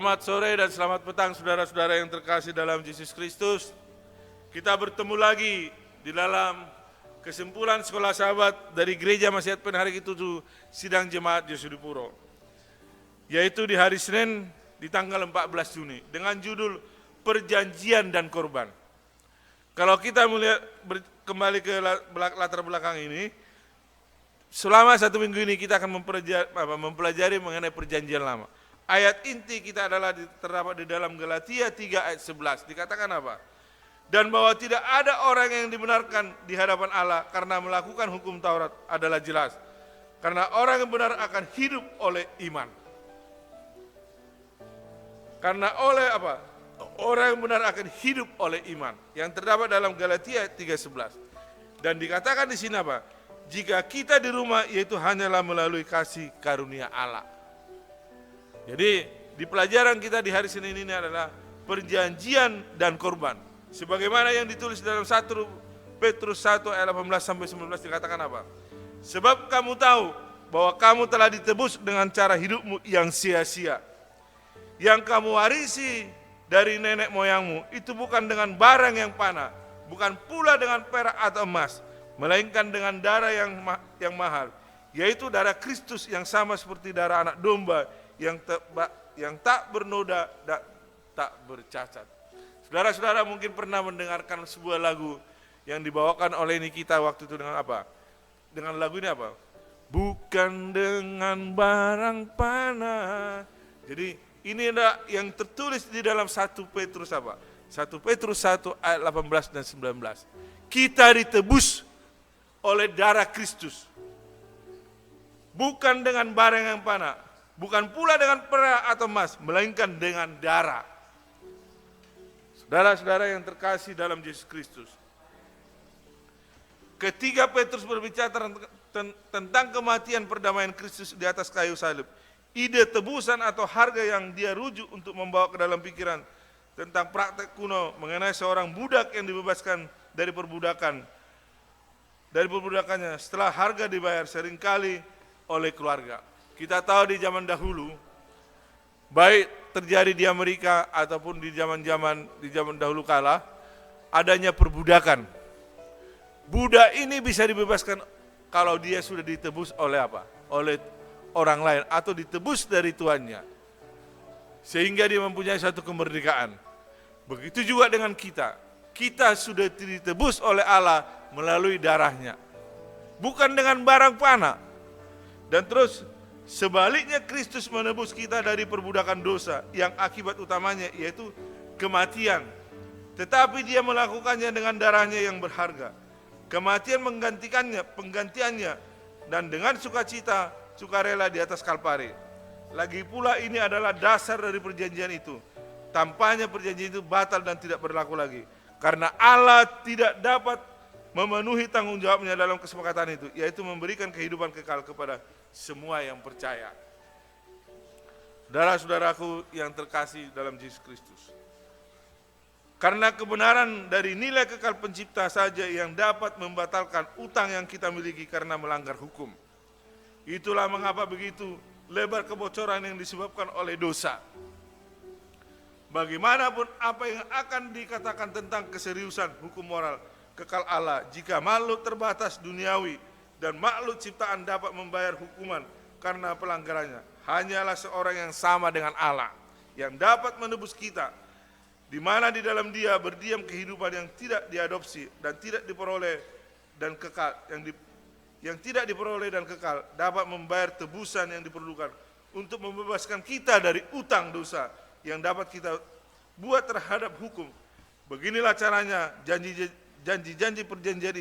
Selamat sore dan selamat petang saudara-saudara yang terkasih dalam Yesus Kristus. Kita bertemu lagi di dalam kesimpulan sekolah sahabat dari Gereja Masyarakat Penari Ketujuh Sidang Jemaat Yosudipuro. Yaitu di hari Senin di tanggal 14 Juni dengan judul Perjanjian dan Korban. Kalau kita melihat kembali ke latar belakang ini, selama satu minggu ini kita akan mempelajari mengenai perjanjian lama. Ayat inti kita adalah terdapat di dalam Galatia 3 ayat 11. Dikatakan apa? Dan bahwa tidak ada orang yang dibenarkan di hadapan Allah karena melakukan hukum Taurat adalah jelas. Karena orang yang benar akan hidup oleh iman. Karena oleh apa? Orang yang benar akan hidup oleh iman. Yang terdapat dalam Galatia 3:11. Dan dikatakan di sini apa? Jika kita di rumah yaitu hanyalah melalui kasih karunia Allah. Jadi di pelajaran kita di hari Senin ini adalah perjanjian dan korban. Sebagaimana yang ditulis dalam 1 Petrus 1 ayat 18 sampai 19 dikatakan apa? Sebab kamu tahu bahwa kamu telah ditebus dengan cara hidupmu yang sia-sia. Yang kamu warisi dari nenek moyangmu itu bukan dengan barang yang panah, bukan pula dengan perak atau emas, melainkan dengan darah yang mahal, yaitu darah Kristus yang sama seperti darah anak domba yang tak bernoda dan tak bercacat. Saudara-saudara mungkin pernah mendengarkan sebuah lagu yang dibawakan oleh Nikita waktu itu dengan apa? Dengan lagu ini apa? Bukan dengan barang panah. Jadi ini adalah yang tertulis di dalam 1 Petrus apa? 1 Petrus 1 ayat 18 dan 19. Kita ditebus oleh darah Kristus. Bukan dengan barang yang panah, bukan pula dengan perak atau emas, melainkan dengan darah. Saudara-saudara yang terkasih dalam Yesus Kristus. Ketika Petrus berbicara tentang kematian perdamaian Kristus di atas kayu salib, ide tebusan atau harga yang dia rujuk untuk membawa ke dalam pikiran tentang praktek kuno mengenai seorang budak yang dibebaskan dari perbudakannya setelah harga dibayar seringkali oleh keluarga. Kita tahu di zaman dahulu, baik terjadi di Amerika ataupun di zaman dahulu kala, adanya perbudakan. Budak ini bisa dibebaskan kalau dia sudah ditebus oleh apa? Oleh orang lain atau ditebus dari tuannya. Sehingga dia mempunyai satu kemerdekaan. Begitu juga dengan kita. Kita sudah ditebus oleh Allah melalui darahnya. Bukan dengan barang panah. Dan terus sebaliknya Kristus menebus kita dari perbudakan dosa yang akibat utamanya yaitu kematian. Tetapi dia melakukannya dengan darahnya yang berharga. Kematian penggantiannya dan dengan sukacita, sukarela di atas Kalpari. Lagi pula ini adalah dasar dari perjanjian itu. Tampaknya perjanjian itu batal dan tidak berlaku lagi. Karena Allah tidak dapat memenuhi tanggung jawabnya dalam kesepakatan itu, yaitu memberikan kehidupan kekal kepada semua yang percaya. Saudara-saudaraku yang terkasih dalam Yesus Kristus. Karena kebenaran dari nilai kekal pencipta saja yang dapat membatalkan utang yang kita miliki karena melanggar hukum. Itulah mengapa begitu lebar kebocoran yang disebabkan oleh dosa. Bagaimanapun apa yang akan dikatakan tentang keseriusan hukum moral kekal Allah jika makhluk terbatas duniawi dan makhluk ciptaan dapat membayar hukuman karena pelanggarannya, hanyalah seorang yang sama dengan Allah yang dapat menebus kita, di mana di dalam Dia berdiam kehidupan yang tidak diadopsi dan tidak diperoleh dan kekal, yang tidak diperoleh dan kekal, dapat membayar tebusan yang diperlukan untuk membebaskan kita dari utang dosa yang dapat kita buat terhadap hukum. Beginilah caranya janji-janji perjanjian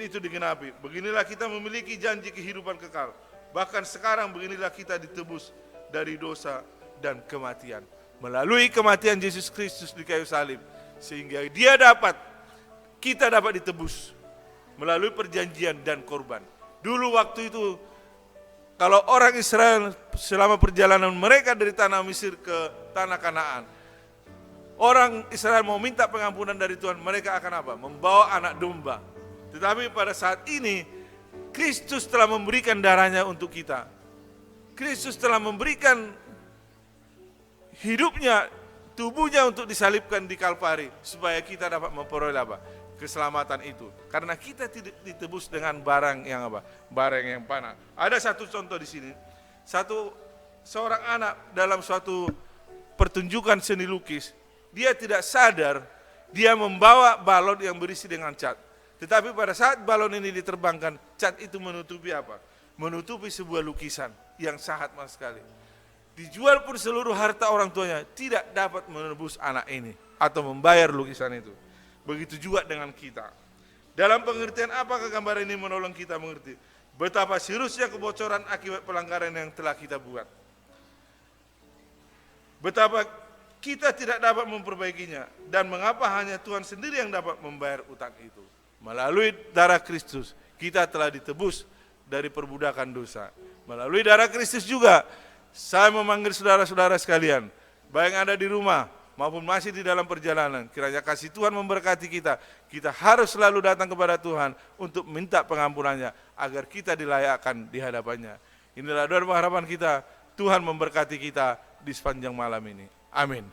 itu digenapi. Beginilah kita memiliki janji kehidupan kekal. Bahkan sekarang beginilah kita ditebus dari dosa dan kematian melalui kematian Yesus Kristus di kayu salib, sehingga kita dapat ditebus melalui perjanjian dan korban. Dulu waktu itu kalau orang Israel selama perjalanan mereka dari tanah Mesir ke tanah Kanaan, orang Israel mau minta pengampunan dari Tuhan, mereka akan apa? Membawa anak domba. Tetapi pada saat ini Kristus telah memberikan darahnya untuk kita. Kristus telah memberikan hidupnya, tubuhnya untuk disalibkan di Kalvari supaya kita dapat memperoleh apa? Keselamatan itu. Karena kita tidak ditebus dengan barang yang apa? Barang yang panah. Ada satu contoh di sini. Seorang anak dalam suatu pertunjukan seni lukis, dia tidak sadar dia membawa balon yang berisi dengan cat. Tetapi pada saat balon ini diterbangkan, cat itu menutupi apa? Menutupi sebuah lukisan yang sangat mahal sekali. Dijual pun seluruh harta orang tuanya tidak dapat menebus anak ini atau membayar lukisan itu. Begitu juga dengan kita. Dalam pengertian apakah gambar ini menolong kita mengerti betapa seriusnya kebocoran akibat pelanggaran yang telah kita buat. Betapa kita tidak dapat memperbaikinya dan mengapa hanya Tuhan sendiri yang dapat membayar utang itu. Melalui darah Kristus kita telah ditebus dari perbudakan dosa. Melalui darah Kristus juga saya memanggil saudara-saudara sekalian, baik yang ada di rumah maupun masih di dalam perjalanan, kiranya kasih Tuhan memberkati kita. Kita harus selalu datang kepada Tuhan untuk minta pengampunannya agar kita dilayakkan di hadapannya. Inilah doa harapan kita, Tuhan memberkati kita di sepanjang malam ini. Amin.